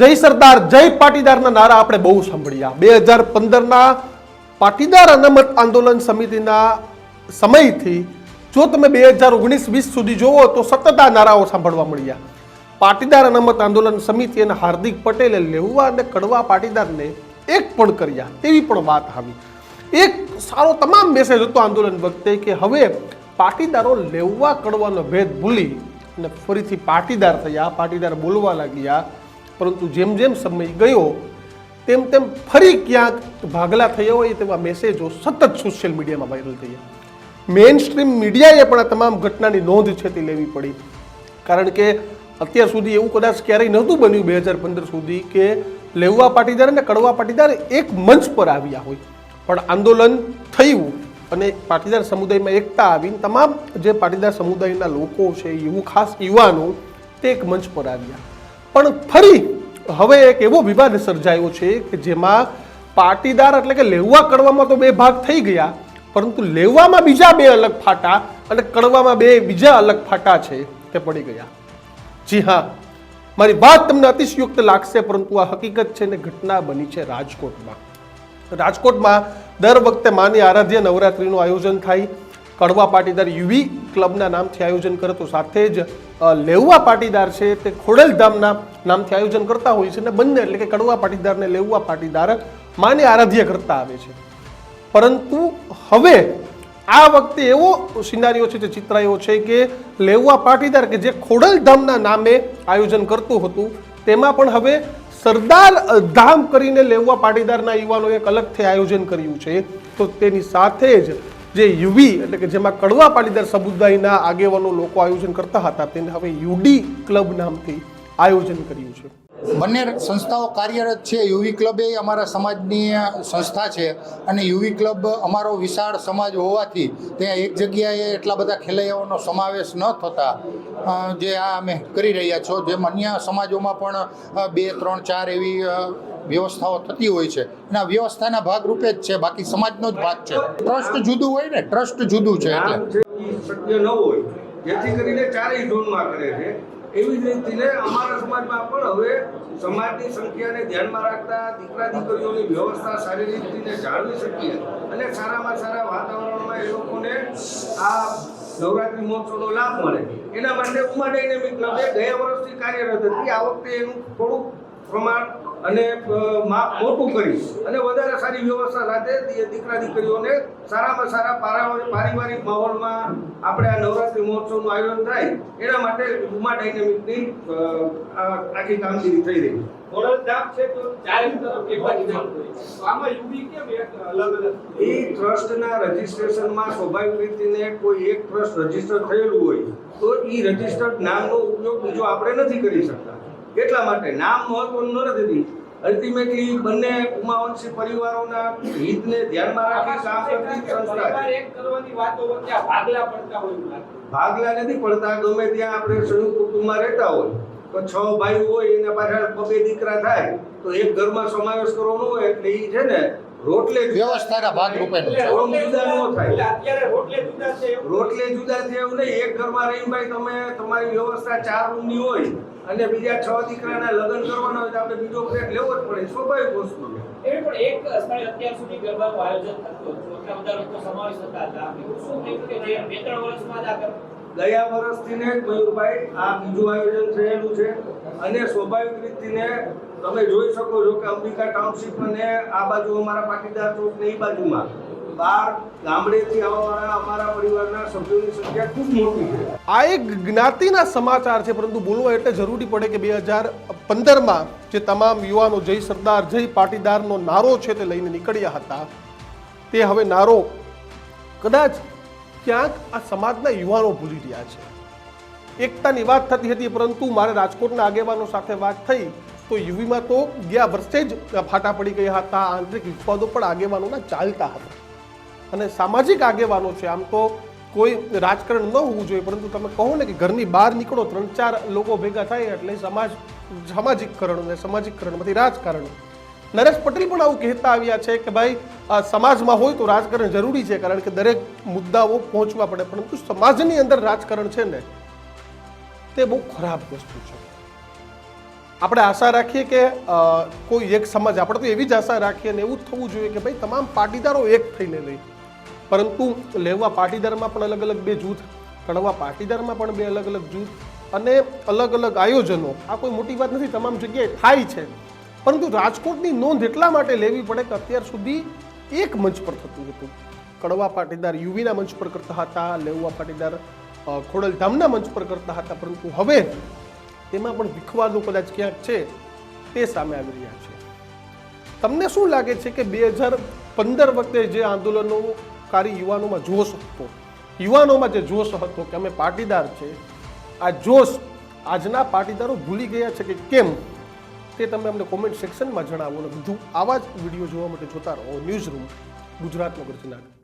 જય સરદાર જય પાટીદારના નારા આપણે બહુ સાંભળ્યા 2015ના પાટીદાર અનામત આંદોલન સમિતિના સમયથી જો તમે 2019-20 સુધી જોવો તો સતત આ નારાઓ સાંભળવા મળ્યા. પાટીદાર અનામત આંદોલન સમિતિ અને હાર્દિક પટેલે લેવા અને કડવા પાટીદારને એક પણ કર્યા તેવી પણ વાત આવી. એક સારો તમામ મેસેજ હતો આંદોલન વખતે કે હવે પાટીદારો લેવા કડવાનો ભેદ ભૂલી અને ફરીથી પાટીદાર થયા, પાટીદાર બોલવા લાગ્યા. પરંતુ જેમ જેમ સમય ગયો તેમ તેમ ફરી ક્યાંક ભાગલા થયા હોય તેવા મેસેજો સતત સોશિયલ મીડિયામાં વાયરલ થયા. મેઇન સ્ટ્રીમ મીડિયાએ પણ આ તમામ ઘટનાની નોંધ છે તે લેવી પડી. કારણ કે અત્યાર સુધી એવું કદાચ ક્યારેય નહોતું બન્યું 2015 સુધી કે લેવા પાટીદાર અને કડવા પાટીદાર એક મંચ પર આવ્યા હોય. પણ આંદોલન થયું અને પાટીદાર સમુદાયમાં એકતા આવીને તમામ જે પાટીદાર સમુદાયના લોકો છે, ખાસ યુવાનો તે એક મંચ પર આવ્યા. પણ ફરી હવે એક એવો વિવાદ સર્જાયો છે કે જેમાં પાટીદાર એટલે કે લેવા કડવામાં તો બે ભાગ થઈ ગયા, પરંતુ લેવામાં બીજા બે અલગ ફાટા અને કડવામાં બે બીજા અલગ ફાટા છે તે પડી ગયા. જી હા, મારી વાત તમને અતિશયોક્ત લાગશે, પરંતુ આ હકીકત છે ને ઘટના બની છે રાજકોટમાં. રાજકોટમાં દર વખતે માની આરાધ્ય નવરાત્રિનું આયોજન થાય. કડવા પાટીદાર યુવી ક્લબના નામથી આયોજન કરે તો સાથે જ લેવા પાટીદાર છે તે ખોડલધામના નામથી આયોજન કરતા હોય છે. અને બંને એટલે કે કડવા પાટીદાર ને લેવા પાટીદાર માને આરાધ્ય કરતા આવે છે. પરંતુ હવે આ વખતે એવો સિનારીઓ છે જે ચિત્રાયો છે કે લેવા પાટીદાર કે જે ખોડલધામના નામે આયોજન કરતું હતું તેમાં પણ હવે સરદાર ધામ કરીને લેવા પાટીદારના યુવાનોએ એક અલગથી આયોજન કર્યું છે. તો તેની સાથે જ જે યુવી એટલે કે જેમાં કડવા પાટીદાર સમુદાયના આગેવાનો લોકો આયોજન કરતા હતા તેને હવે યુડી ક્લબ નામથી આયોજન કર્યું છે. બંને સંસ્થાઓ કાર્યરત છે. યુવી ક્લબ એ અમારા સમાજની સંસ્થા છે અને યુવી ક્લબ અમારો વિશાળ સમાજ હોવાથી ત્યાં એક જગ્યાએ એટલા બધા ખેલૈયાઓનો સમાવેશ ન થતા જે આ અમે કરી રહ્યા છો, જેમ અન્ય સમાજોમાં પણ 2, 3, 4 એવી વ્યવસ્થાઓ થતી હોય છે અને આ વ્યવસ્થાના ભાગરૂપે જ છે, બાકી સમાજનો જ ભાગ છે. ટ્રસ્ટ જુદું હોય ને, ટ્રસ્ટ જુદું છે એટલે શક્ય ન હોય જેથી કરીને ચારેય ઝોનમાં કરે છે. એવી જ રીતે અમારા સમાજમાં પણ હવે સમાજની સંખ્યાને ધ્યાનમાં રાખતા દીકરા દીકરીઓની વ્યવસ્થા સારી રીતે જાળવી શકીએ અને સારામાં સારા વાતાવરણમાં એ લોકોને આ નવરાત્રી મહોત્સવનો લાભ મળે એના માટે ઉમા ડાયનેમિક ક્લબે ગયા વર્ષથી કાર્યરત હતી. આ વખતે એનું થોડુંક પ્રમાણ અને માપ મોટું કરી અને વધારે સારી વ્યવસ્થા સાથે દીકરા દીકરીઓને સારામાં સારા પારિવારિક માહોલમાં આપણે આ નવરાત્રી મહોત્સવનું આયોજન થાય એના માટે ઉમા ડાયનેમિકની આખી કામગીરી થઈ રહી છે. એ ટ્રસ્ટના રજીસ્ટ્રેશનમાં સ્વાભાવિક રીતે કોઈ એક ટ્રસ્ટ રજીસ્ટર થયેલું હોય તો એ રજીસ્ટર્ડ નામનો ઉપયોગ બીજો આપણે નથી કરી શકતા. એટલા માટે નામ મહત્વનું નથી. અલ્ટિમેટલી બંને ઉમાવંશી પરિવારોના હિતને ધ્યાનમાં રાખી કામ કરતી સંસ્થા છે. ભાગલા નથી પડતા. ગમે ત્યાં આપણે સંયુક્ત કુટુંબમાં રહેતા હોય તો 6 ભાઈ હોય એના પાછળ 2 દીકરા થાય તો એક ઘરમાં સમાવેશ કરવાનો હોય એટલે એ છે ને રોટલે વ્યવસ્થાના ભાગરૂપે રોટલે જુદા છે એવું નહીં. એક ઘરમાં રહીને ભાઈ તમે તમારી વ્યવસ્થા 4 રૂમની હોય અને બીજા 6 દીકરાના લગ્ન કરવાના હોય તો આપણે બીજો ફ્લેટ લેવો જ પડે, સ્વાભાવિક વસ્તુ છે. પણ એક સ્થળે અત્યાર સુધી ગરબાનું આયોજન થતું હતું, એટલા બધા લોકો સમાવેશ થતા હતા. શું થયું કે 2-3 વર્ષમાં જ આ ગયા વર્ષથી ને મયુરભાઈ આ બીજું આયોજન થયેલું છે અને સ્વાભાવિક રીતથી તમે જોઈ શકો છો કે અંબિકા ટાઉનશીપ અને આ બાજુ અમારા પાટીદાર ચોક ને એ બાજુમાં 12 ગામડેથી આવવાવાળા અમારા પરિવારના સભ્યોની સંખ્યા ખૂબ મોટી છે. આ એક જ્ઞાતિના સમાચાર છે, પરંતુ બોલવા એટલે જરૂરી પડે કે 2015માં જે તમામ યુવાનો જય સરદાર જય પાટીદારનો નારો છે તે લઈને નીકળ્યા હતા તે હવે નારો કદાચ ક્યાંક આ સમાજના યુવાનો ભૂલી રહ્યા છે. એકતાની વાત થતી હતી, પરંતુ મારે રાજકોટના આગેવાનો સાથે વાત થઈ તો યુવીમાં તો ગયા વર્ષે જ ફાટા પડી ગયા હતા. આંતરિક વિવાદો પણ આગેવાનોના ચાલતા હતા અને સામાજિક આગેવાનો છે. આમ તો કોઈ રાજકારણ ન હોવું જોઈએ, પરંતુ તમે કહો ને કે ઘરની બહાર નીકળો 3-4 લોકો ભેગા થાય એટલે સામાજિકકરણ અને સામાજિકકરણમાંથી રાજકારણ. નરેશ પટેલ પણ આવું કહેતા આવ્યા છે કે ભાઈ સમાજમાં હોય તો રાજકારણ જરૂરી છે, કારણ કે દરેક મુદ્દાઓ પહોંચવા પડે, પરંતુ સમાજની અંદર રાજકારણ છે ને તે બહુ ખરાબ વસ્તુ છે. આપણે આશા રાખીએ કે કોઈ એક સમાજ, આપણે તો એવી જ આશા રાખીએ અને એવું જ થવું જોઈએ કે ભાઈ તમામ પાટીદારો એક થઈને રહે. પરંતુ લેવા પાટીદારમાં પણ અલગ અલગ બે જૂથ, કડવા પાટીદારમાં પણ બે અલગ અલગ જૂથ અને અલગ અલગ આયોજનો. આ કોઈ મોટી વાત નથી, તમામ જગ્યાએ થાય છે. પરંતુ રાજકોટની નોંધ એટલા માટે લેવી પડે કે અત્યાર સુધી એક મંચ પર થતું હતું. કડવા પાટીદાર યુવીના મંચ પર કરતા હતા, લેવા પાટીદાર ખોડલધામના મંચ પર કરતા હતા. પરંતુ હવે તેમાં પણ વિખવાદો કદાચ ક્યાંક છે તે સામે આવી રહ્યા છે. તમને શું લાગે છે કે 2015 વખતે જે આંદોલનોકારી યુવાનોમાં જોશ હતો, યુવાનોમાં જે જોશ હતો કે અમે પાટીદાર છે, આ જોશ આજના પાટીદારો ભૂલી ગયા છે કે કેમ, તે તમે અમને કોમેન્ટ સેક્શનમાં જણાવો. અને વધુ આવા જ વિડીયો જોવા માટે જોતા રહો ન્યૂઝ રૂમ ગુજરાતનો ગર્જના.